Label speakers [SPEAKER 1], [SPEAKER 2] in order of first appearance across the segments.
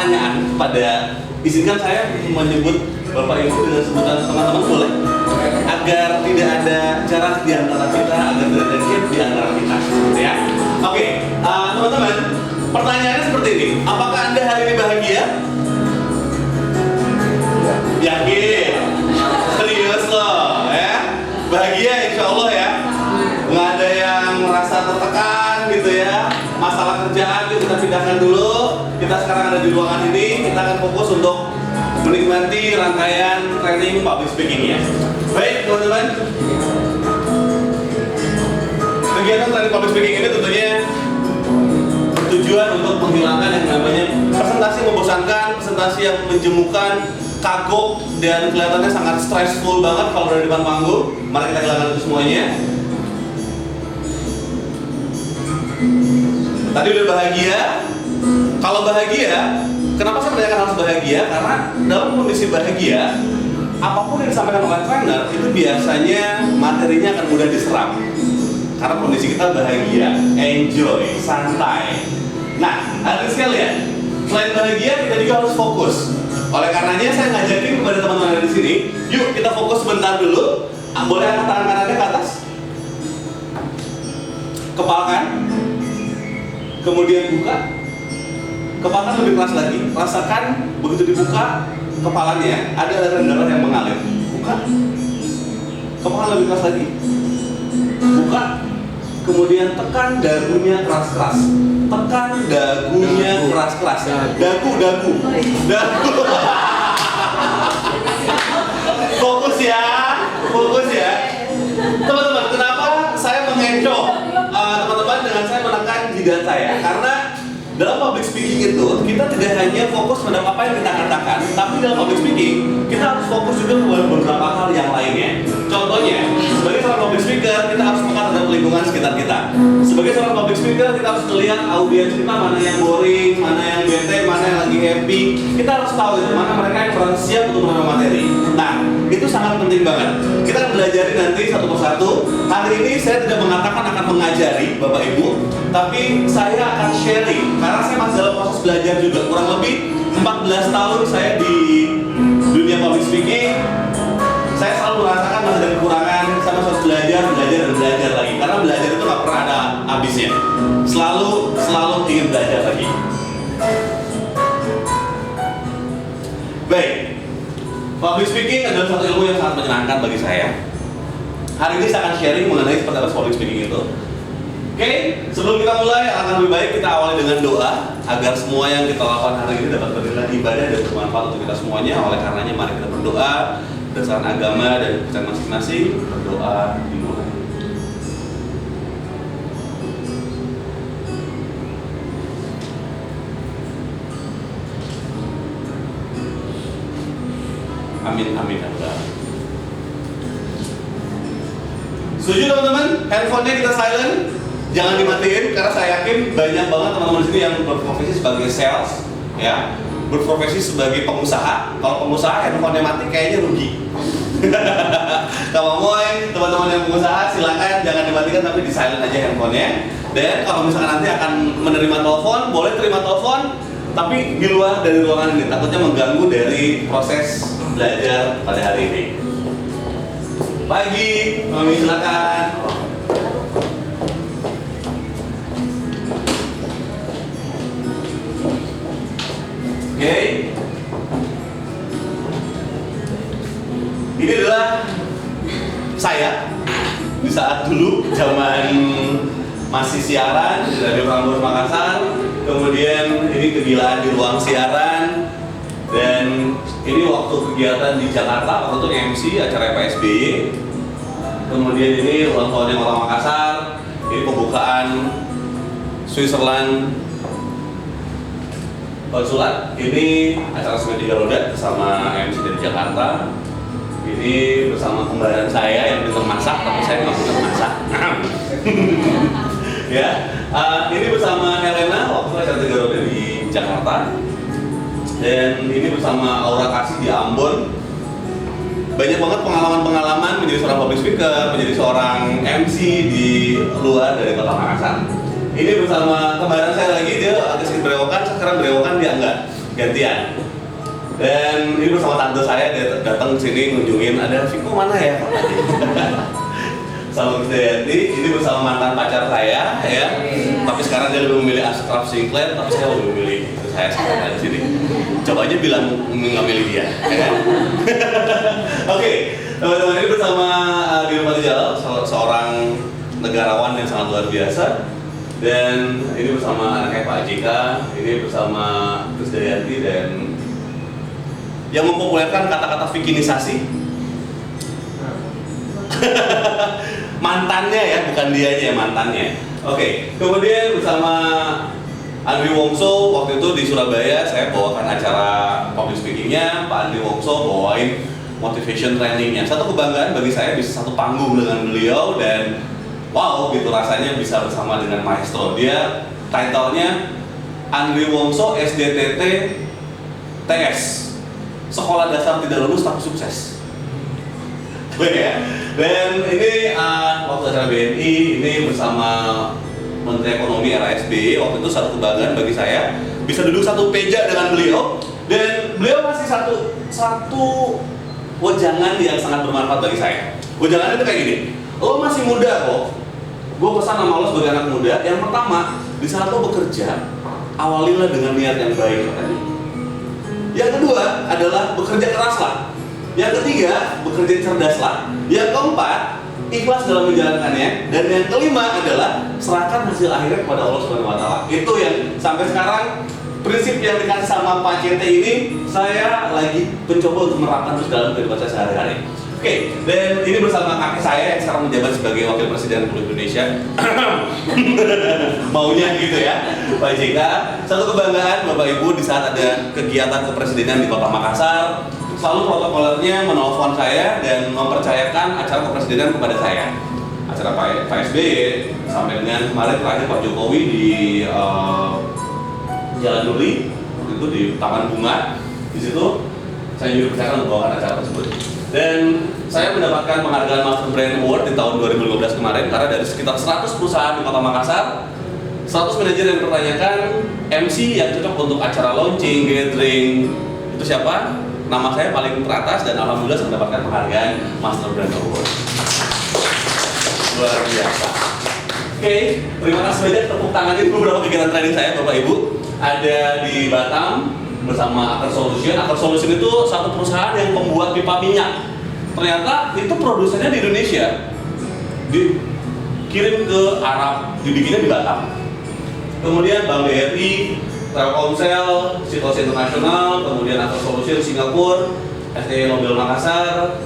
[SPEAKER 1] pertanyaan pada, izinkan saya menyebut Bapak Ibu dengan sebutan teman-teman, boleh? Agar tidak ada jarak di antara kita, agar tidak ada gap di antara kita, ya. Oke, teman-teman, pertanyaannya seperti ini. Apakah Anda hari ini bahagia? Yakin? Serius loh, ya? Bahagia insya Allah ya? Nggak ada yang merasa tertekan gitu ya? Masalah kerjaan itu kita pindahkan dulu. Kita sekarang ada di ruangan ini, kita akan fokus untuk menikmati rangkaian training public speaking ya. Baik teman-teman, kegiatan training public speaking ini tentunya tujuan untuk menghilangkan yang namanya presentasi membosankan, presentasi yang menjemukan, kagok, dan kelihatannya sangat stressful banget kalau berada di depan panggung. Mari kita hilangkan itu semuanya. Tadi udah bahagia. Kalau bahagia, kenapa saya menanyakan harus bahagia? Karena dalam kondisi bahagia, apapun yang disampaikan oleh trainer itu biasanya materinya akan mudah diserap. Karena kondisi kita bahagia, enjoy, santai. Nah, hadirin sekalian, selain bahagia kita juga harus fokus. Oleh karenanya saya ngajakin kepada teman-teman di sini, yuk kita fokus sebentar dulu. Boleh angkat tangan kanannya ke atas, kepalkan, kemudian buka. Kepalkan lebih keras lagi, rasakan begitu dibuka kepalanya ada aliran darah yang mengalir. Buka, kepalkan lebih keras lagi, buka, kemudian tekan dagunya keras-keras, tekan dagunya keras-keras, dagu. Fokus ya, teman-teman. Kenapa saya mengecoh teman-teman dengan saya menekan jidat saya? Karena dalam public speaking itu kita tidak hanya fokus pada apa yang kita katakan, tapi dalam public speaking kita harus fokus juga kepada beberapa hal yang lainnya. Contohnya, sebagai seorang public speaker kita harus peka terhadap lingkungan sekitar kita. Sebagai seorang public speaker kita harus melihat audiens kita mana yang boring, mana yang bete, mana yang lagi happy. Kita harus tahu itu mana mereka yang merasa siap untuk menerima materi. Nah, itu sangat penting banget. Kita akan belajar nanti satu persatu. Hari ini saya tidak mengatakan akan mengajari Bapak Ibu, tapi saya akan sharing. Karena saya masih dalam proses belajar juga. Kurang lebih 14 tahun saya di dunia public speaking. Saya selalu merasakan masih ada kekurangan. Saya masih harus belajar lagi. Karena belajar itu nggak pernah ada habisnya. Selalu ingin belajar lagi. Baik, public speaking adalah satu ilmu yang sangat menyenangkan bagi saya. Hari ini saya akan sharing mengenai seperti apa public speaking itu. Oke, sebelum kita mulai, akan lebih baik kita awali dengan doa agar semua yang kita lakukan hari ini dapat bernilai ibadah dan bermanfaat untuk kita semuanya. Oleh karenanya, mari kita berdoa berdasarkan agama dan kepercayaan masing-masing. Berdoa dimulai. Amin. Setuju teman-teman? Handphonenya kita silent. Jangan dimatiin karena saya yakin banyak banget teman-teman di sini yang berprofesi sebagai sales, ya, berprofesi sebagai pengusaha. Kalau pengusaha handphonenya mati kayaknya rugi. Kalau mau teman-teman yang pengusaha silakan jangan dimatikan tapi di silent aja handphonenya. Dan kalau misalkan nanti akan menerima telepon, boleh terima telepon tapi di luar dari ruangan ini, takutnya mengganggu dari proses belajar pada hari ini. Pagi, Mami silakan. Oke. Ini adalah saya di saat dulu zaman masih siaran di Radio Prambors Makassar. Kemudian ini kegilaan di ruang siaran. Dan ini waktu kegiatan di Jakarta, waktu itu MC acara PSBY. Kemudian ini ulang tahunnya Kota Makassar. Ini pembukaan Switzerland Konsulat. Ini acara Semedi Garuda bersama MC dari Jakarta. Ini bersama kembaran saya yang pintar masak, tapi saya nggak pintar masak. Ya, ini bersama Helena waktu acara Semedi Garuda di Jakarta. Dan ini bersama Aura Kasih di Ambon. Banyak banget pengalaman-pengalaman menjadi seorang public speaker, menjadi seorang MC di luar dari Kota Makassar. Ini bersama kembaran saya lagi, dia agak sedikit berewokan, sekarang berewokan dia enggak. gantian. Dan ini bersama tante saya, dia datang ke sini ngunjungin, ada Viko mana ya? Sama Krisdayanti, ini bersama mantan pacar saya ya. Tapi sekarang dia lebih memilih Ashraf Sinclair, tapi saya lebih memilih itu saya sekarang di sini. Coba aja bilang nggak milih dia, ya kan? Oke, teman-teman, ini bersama Dino Patijala, seorang negarawan yang sangat luar biasa. Dan ini bersama anaknya Pak JK, ini bersama Krisdayanti dan yang mempopulerkan kata-kata vikinisasi. Mantannya ya, bukan dianya, mantannya. Oke, kemudian bersama Andri Wongso, waktu itu di Surabaya saya bawakan acara public speakingnya, Pak Andri Wongso bawain motivation trainingnya. Satu kebanggaan bagi saya bisa satu panggung dengan beliau dan wow gitu rasanya bisa bersama dengan maestro. Dia title-nya Andri Wongso SDTT TS. Sekolah dasar tidak lulus tapi sukses. Ya. Dan ini waktu acara BNI ini bersama Menteri Ekonomi era SBY, waktu itu satu kebanggaan bagi saya bisa duduk satu meja dengan beliau dan beliau masih satu wejangan yang sangat bermanfaat bagi saya. Wejangan itu kayak gini, lo masih muda kok, gue pesan sama lo sebagai anak muda. Yang pertama, di saat lo bekerja, awalilah dengan niat yang baik katanya. Yang kedua adalah bekerja keraslah. Yang ketiga, bekerja cerdaslah. Yang keempat, ikhlas dalam menjalankannya. Dan yang kelima adalah serahkan hasil akhirnya kepada Allah Subhanahu wa Ta'ala. Itu yang sampai sekarang prinsip yang dikasih sama Pak CT ini saya lagi mencoba untuk menerapkan terus dalam kehidupan saya sehari-hari. Oke, dan ini bersama kakek saya yang sekarang menjabat sebagai Wakil Presiden Republik Indonesia. Maunya gitu ya, Pak JK. Satu kebanggaan Bapak Ibu di saat ada kegiatan kepresidenan di Kota Makassar, selalu protokolernya menelpon saya dan mempercayakan acara kepresidenan kepada saya. Acara Pak SBY sampai dengan kemarin terakhir Pak Jokowi di Jalan Duri, itu di Taman Bunga. Di situ saya juga percayakan untuk membawakan acara tersebut. Dan saya mendapatkan penghargaan Master Brand Award di tahun 2015 kemarin karena dari sekitar 100 perusahaan di Kota Makassar, 100 manajer yang bertanyakan MC yang cocok untuk acara launching, gathering, itu siapa? Nama saya paling teratas dan alhamdulillah saya mendapatkan penghargaan Master Brand Award. Luar biasa. Oke, terima kasih banyak, tepuk tangan ini beberapa kegiatan training saya Bapak Ibu. Ada di Batam bersama Aker Solution. Aker Solution itu satu perusahaan yang membuat pipa minyak. Ternyata itu produsennya di Indonesia, dikirim ke Arab, dibikinnya di Batam. Kemudian Bank BRI, Telkomsel, Citos Internasional, kemudian Aker Solution Singapura, STI Nobel Makassar,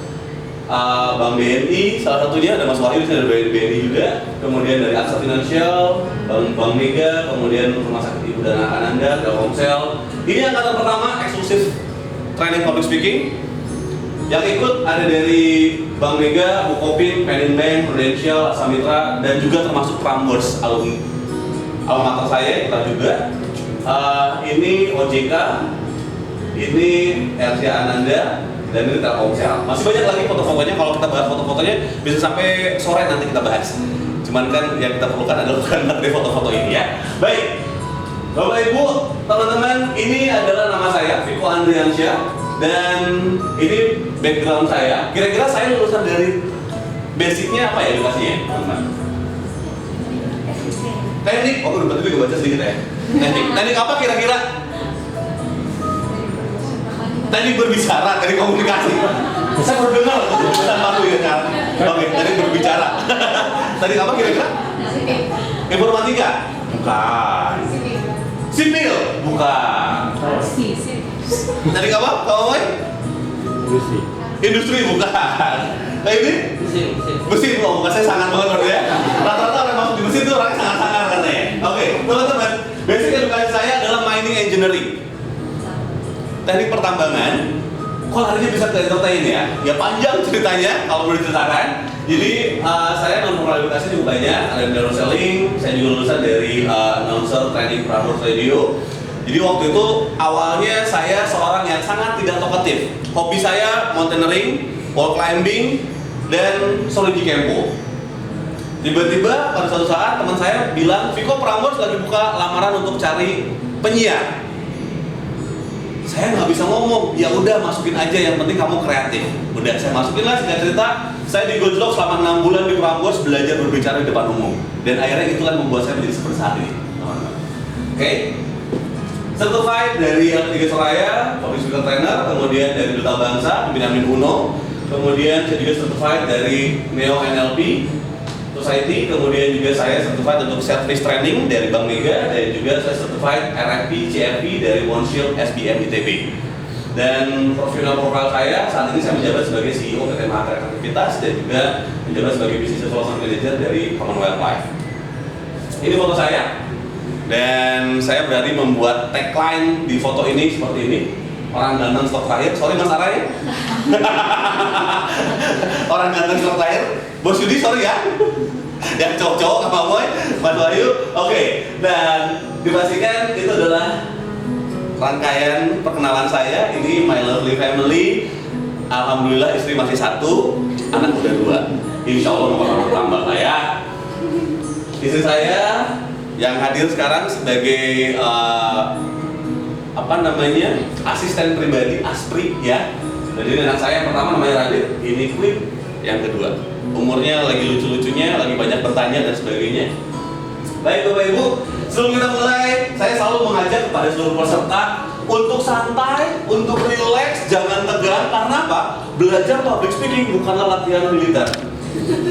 [SPEAKER 1] Bank BNI, salah satunya ada Mas Wahyu dari BNI juga, kemudian dari Aksa Finansial, Bank Mega, kemudian Rumah Sakit Ibu Dana Ananda, Telkomsel. Ini angkatan pertama eksklusif training public speaking. Yang ikut ada dari Bank Mega, Bukopin, Penin Bank, Prudential, Asamitra, dan juga termasuk Prambors, alma mater saya kita juga. Ini OJK, ini RCA Ananda, dan ini Telkomsel. Masih banyak lagi foto-fotonya. Kalau kita bahas foto-fotonya bisa sampai sore nanti kita bahas. Cuman kan yang kita perlukan adalah bukan materi foto-foto ini ya. Baik, Bapak Ibu, teman-teman, ini adalah nama saya, Viko Andriansyah. Dan ini background saya. Kira-kira saya lulusan dari basicnya apa ya edukasinya, teman-teman? Teknik. Oh, berarti juga baca sedikit ya. Teknik apa kira-kira? Teknik berbicara, teknik komunikasi. Saya baru dengar pesan baru ya kan. Oke, teknik berbicara. Teknik apa kira-kira? Informatika? Bukan. Sipil? Bukan. Teknik apa? Kamu Boy? Industri bukan. Nah ini? Mesin. Oh, bukan, saya sangat banget berarti ya. Rata-rata orang masuk di mesin itu orangnya sangat-sangat katanya. Oke, teman-teman, basic edukasi saya adalah mining engineering. Teknik pertambangan. Kok larinya bisa ke entertain ya? Ya panjang ceritanya kalau boleh diceritakan. Jadi saya non-formal edukasi juga banyak. Ada dari selling, saya juga lulusan dari announcer training Prambors Radio. Jadi waktu itu awalnya saya seorang yang sangat tidak talkative. Hobi saya mountaineering, wall climbing, dan Solidi Kempo. Tiba-tiba pada suatu saat teman saya bilang, Viko, Prambors lagi buka lamaran untuk cari penyiar. saya nggak bisa ngomong, ya udah masukin aja, yang penting kamu kreatif. Udah saya masukin lah, singkat cerita, saya digojlok selama 6 bulan di Prambors belajar berbicara di depan umum, dan akhirnya itu kan membuat saya menjadi seperti saat ini. Oke. Certified dari LP3 Soraya, Public Speaker Trainer, kemudian dari Duta Bangsa, Pimpinan Uno, kemudian saya juga certified dari Neo NLP Society, kemudian juga saya certified untuk Service Training dari Bank Mega, dan juga saya certified RFP CFP dari One-Shield SBM ITB. Dan profesional profil saya saat ini saya menjabat sebagai CEO PT Mahakara Aktivitas dan juga menjabat sebagai Business Development Manager dari Commonwealth Life. Ini foto saya. Dan saya berani membuat tagline di foto ini seperti ini. Orang ganteng stok terakhir. Sorry Mas Arai. Orang ganteng stok terakhir. Bos Yudi sorry ya. Yang cowok-cowok sama Boy, Mas Wahyu. Oke. Dan dipastikan itu adalah rangkaian perkenalan saya. Ini my lovely family. Alhamdulillah istri masih 1, anak udah 2. Insya Allah nomor tambah lah ya. Istri saya yang hadir sekarang sebagai asisten pribadi Aspri ya. Jadi anak saya yang pertama namanya Radit, ini Queen yang kedua. Umurnya lagi lucu-lucunya, lagi banyak bertanya dan sebagainya. Baik Bapak Ibu, sebelum kita mulai, saya selalu mengajak kepada seluruh peserta untuk santai, untuk relax, jangan tegang. Karena apa? Belajar public speaking bukanlah latihan militer.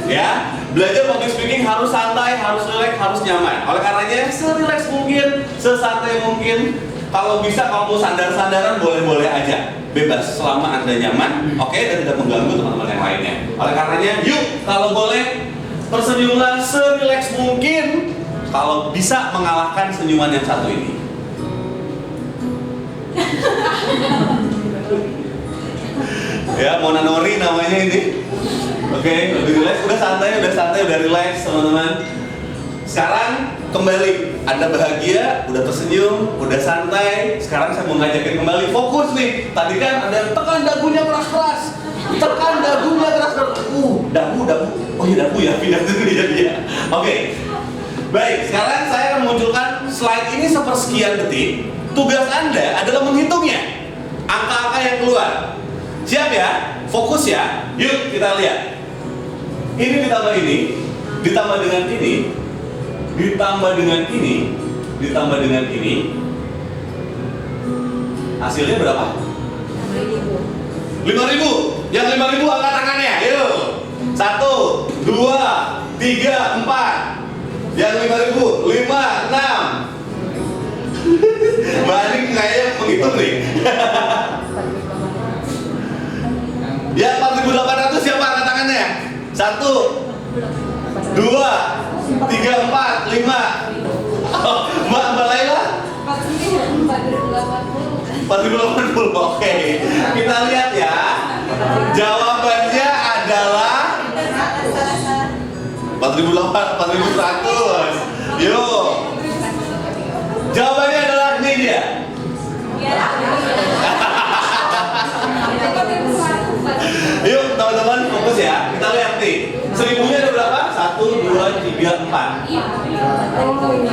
[SPEAKER 1] Ya, belajar public speaking harus santai, harus relax, harus nyaman. Oleh karenanya, se-relax mungkin, sesantai mungkin. Kalau bisa, kalau mau sandar-sandaran boleh-boleh aja, bebas selama Anda nyaman, oke, dan tidak mengganggu teman-teman yang lainnya. Oleh karenanya, yuk kalau boleh tersenyumlah se-relax mungkin. Kalau bisa mengalahkan senyuman yang satu ini. Ya, Mona Nori namanya ini. Oke, lebih relax, udah santai, udah relax teman-teman. Sekarang kembali, Anda bahagia, udah tersenyum, udah santai. Sekarang saya mau ngajakin kembali, fokus nih. Tadi kan ada tekan dagunya keras-keras. Tekan dagunya keras-keras. Dagu. Oh iya dagu ya, pindah dulu ya. Oke. Baik, sekarang saya akan munculkan slide ini sepersekian detik. Tugas Anda adalah menghitungnya. Angka-angka yang keluar. Siap ya? Fokus ya. Yuk kita lihat. Ini ditambah ini, ditambah dengan ini, ditambah dengan ini, ditambah dengan ini. Hasilnya berapa? 5.000. Yang 5.000 angkat tangannya. Yuk. 1, 2, 3, 4. Yang 5.000, 5, 6. Balik kayaknya menghitung nih. Ya 4.800 siapa angkat tangannya? 1, 2, 3, 4, 5. Mbak Laila? 4.080. Oke. Kita lihat ya. Jawabannya adalah 4.100. Yuk. Jawabannya adalah ini dia. Yuk teman-teman fokus ya. Kita lihat nih. 1.000-nya ada berapa? 1, 2, 3, 4.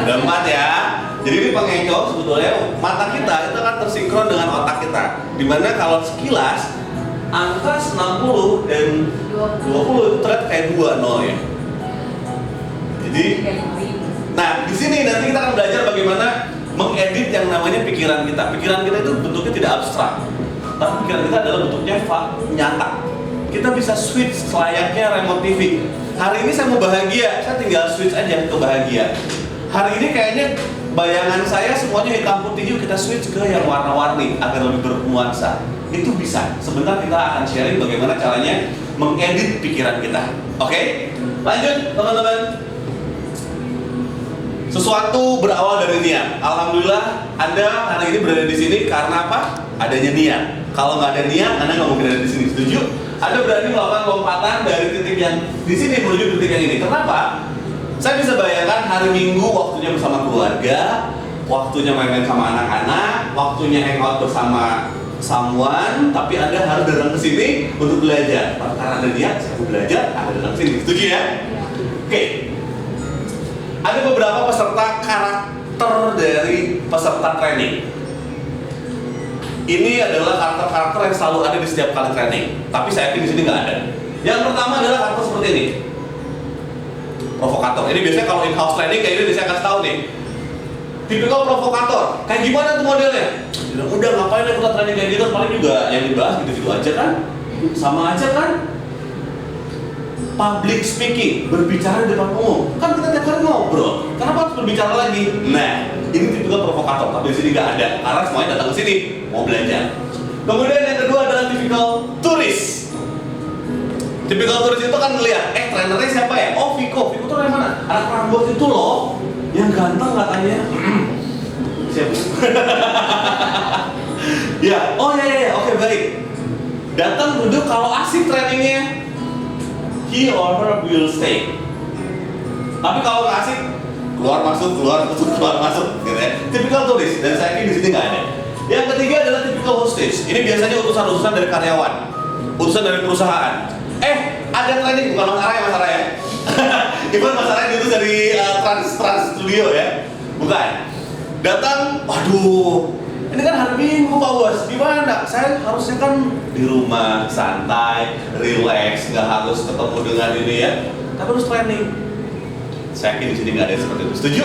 [SPEAKER 1] Ada 4 ya. Jadi ini pengecoh sebetulnya mata kita itu akan tersinkron dengan otak kita. Dimana kalau sekilas angka 60 dan 20 itu terlihat kayak 2 0 ya. Jadi, nah di sini nanti kita akan belajar bagaimana mengedit yang namanya pikiran kita. Pikiran kita itu bentuknya tidak abstrak, tapi pikiran kita adalah bentuknya nyata. Kita bisa switch selayaknya remote TV. Hari ini saya mau bahagia, saya tinggal switch aja ke bahagia. Hari ini kayaknya bayangan saya semuanya hitam putih, yuk kita switch ke yang warna-warni agar lebih bernuansa. Itu bisa. Sebentar kita akan sharing bagaimana caranya mengedit pikiran kita. Oke? Lanjut teman-teman. Sesuatu berawal dari niat. Alhamdulillah Anda hari ini berada di sini karena apa? Adanya niat. Kalau nggak ada niat, Anda nggak mungkin ada di sini. Setuju? Anda berani melakukan lompatan dari titik yang di sini menuju titik yang ini. Kenapa? Saya bisa bayangkan hari Minggu waktunya bersama keluarga, waktunya main-main sama anak-anak, waktunya hangout bersama someone, tapi Anda harus datang ke sini untuk belajar. Karena ada niat, saya mau belajar, Anda datang ke sini. Setuju ya? Oke. Ada beberapa peserta karakter dari peserta training. Ini adalah karakter-karakter yang selalu ada di setiap kali training, tapi saya yakin di sini nggak ada. Yang pertama adalah karakter seperti ini, provokator. Ini biasanya kalau in-house training kayak ini biasanya kasih tahu nih, tipikal provokator. Kayak gimana tuh modelnya? Udah ngapain kita training kayak gitu? Paling juga yang dibahas gitu-gitu aja kan, sama aja kan. Public speaking, berbicara di depan umum, kan kita tiap hari ngobrol. Kenapa harus berbicara lagi? Nah, ini tipikal provokator, tapi di sini nggak ada, karena semuanya datang ke sini mau belajar. Kemudian yang kedua adalah tipikal turis. Tipikal turis itu kan ngeliat, trainernya siapa ya? Oh, Viko tuh dari mana? Anak Prambors itu loh, yang ganteng katanya. Siapa? Ya, oh ya, oke baik. Datang duduk, kalau asik trainingnya, he or her will stay. Tapi kalau nggak asik, keluar masuk gitu ya. Tipikal turis, dan saya yakin di sini nggak ada. Yang ketiga adalah tipikal hostage. Ini biasanya utusan-utusan dari karyawan, utusan dari perusahaan. Ada training, bukan Mas Ara ya. Ibu Mas Ara itu dari Trans Studio ya, bukan. Datang, waduh, ini kan hari Minggu Pak Bos, gimana? Saya harusnya kan di rumah, santai, relax, nggak harus ketemu dengan ini ya. Tapi harus training. Saya yakin di sini nggak ada yang seperti itu. Setuju?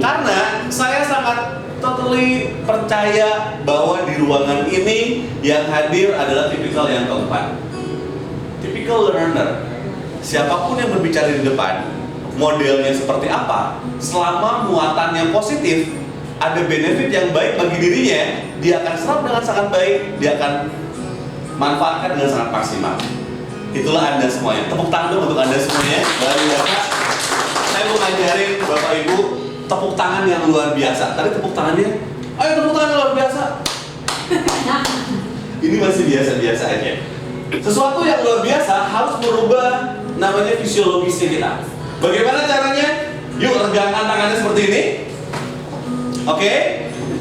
[SPEAKER 1] Karena saya sangat totally percaya bahwa di ruangan ini yang hadir adalah tipikal yang keempat, tipikal learner. Siapapun yang berbicara di depan, modelnya seperti apa, selama muatannya positif, ada benefit yang baik bagi dirinya, dia akan serap dengan sangat baik, dia akan manfaatkan dengan sangat maksimal. Itulah Anda semuanya. Tepuk tangan dong untuk Anda semuanya. Luar biasa. Saya mau ngajarin Bapak Ibu tepuk tangan yang luar biasa. Tadi tepuk tangannya, ayo tepuk tangan luar biasa. Ini masih biasa-biasa aja. Sesuatu yang luar biasa harus merubah namanya fisiologisnya kita. Bagaimana caranya? Yuk regangkan tangannya seperti ini. Oke.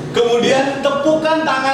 [SPEAKER 1] Kemudian tepukan tangan